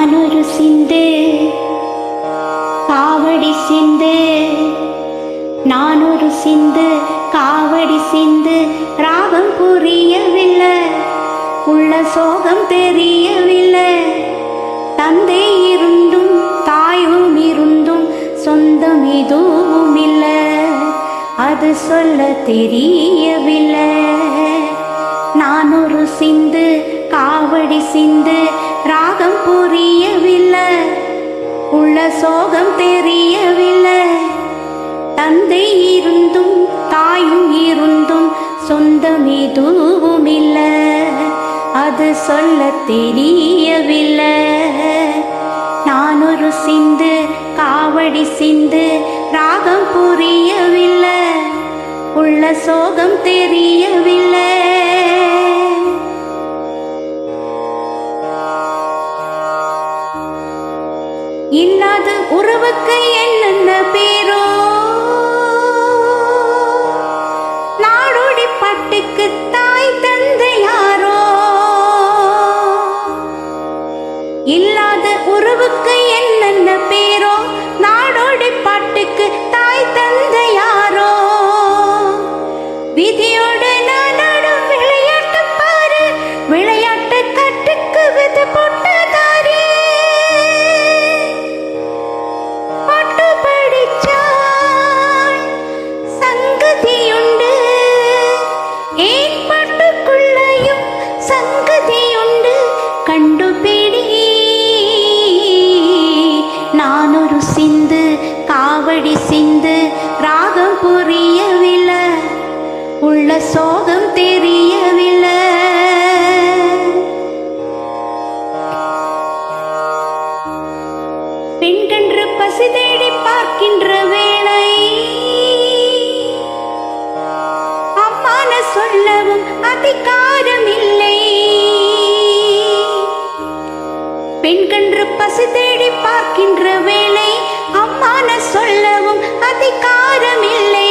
நானொரு சிந்து காவடி சிந்து, நானொரு சிந்து காவடி சிந்து. ராகம் புரியவில்லை, உள்ள சோகம் தெரியவில்லை. தந்தை இருந்தும் தாயும் இருந்தும் சொந்தம் எதுவும் இல்லை, அது சொல்ல தெரியவில்லை. நானொரு சிந்து காவடி சிந்து, ராகம் புரியவில்லை, உள்ள சோகம் தெரியவில்லை. தந்தை இருந்தும் தாயும் இருந்தும் சொந்தம் எதுவும் இல்லை, அது சொல்ல தெரியவில்லை. நானொரு சிந்து காவடி சிந்து, ராகம் புரியவில்லை, உள்ள சோகம் தெரியவில்லை. இல்லாத உறவுக்கு என்னென்ன பேரோ, நாடோடி பட்டுக்கு தாய் தந்தை யாரோ. இல்லாத உறவுக்கு என்னென்ன பேரோ, நாடோடி பாட்டுக்கு தாய் தந்தை யாரோ. விதியோடு நானும் விளையாட்டு பாரு, விளையாட்டு கட்டுக்கு விதை போட்டதாரு. பாட்டு படிச்சால் சங்கதியுண்டு, ஏன் பாட்டுக்குள்ளையும் சங்கதியுண்டு, கண்டுபிடி. நானொரு சிந்து காவடி சிந்து, ராகம் புரியவில்லை, உள்ள சோகம் தெரியவில்லை. பெண்கன்று பசி தேடி பார்க்கின்ற வேளை, அம்மான சொல்லவும் அதிகாரம் இல்லை. பெண்கன்று பசி தேடி பார்க்கின்ற வேளை, அம்மான சொல்லவும் அதிகாரம் இல்லை.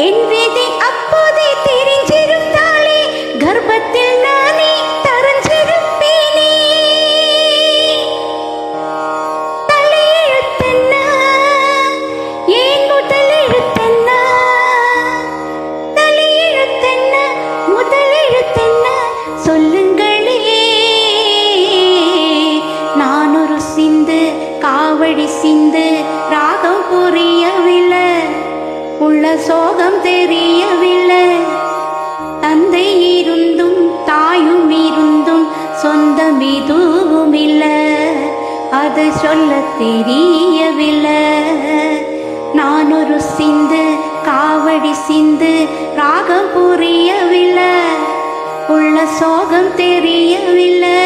என் விதி அப்போதே தெரிஞ்சிருந்தாலே, கர்ப்பத்தில் நானே தரஞ்சிருப்பேனே. தலையெழுத்தென்ன, ஏன் முதலெழுத்தென்ன, தலையெழுத்தென்ன முதலெழுத்தென்ன, சொல்லுங்களே. நானொரு சிந்து காவடி சிந்து, ராகம் புரியவில்லை, உள்ள சோகம் தெரியவில்லை. தந்தை இருந்தும் தாயும் இருந்தும் சொந்தம் எதுவும் இல்லை, அது சொல்ல தெரியவில்லை. நானொரு சிந்து காவடி சிந்து, ராகம் புரியவில்லை, உள்ள சோகம் தெரியவில்லை.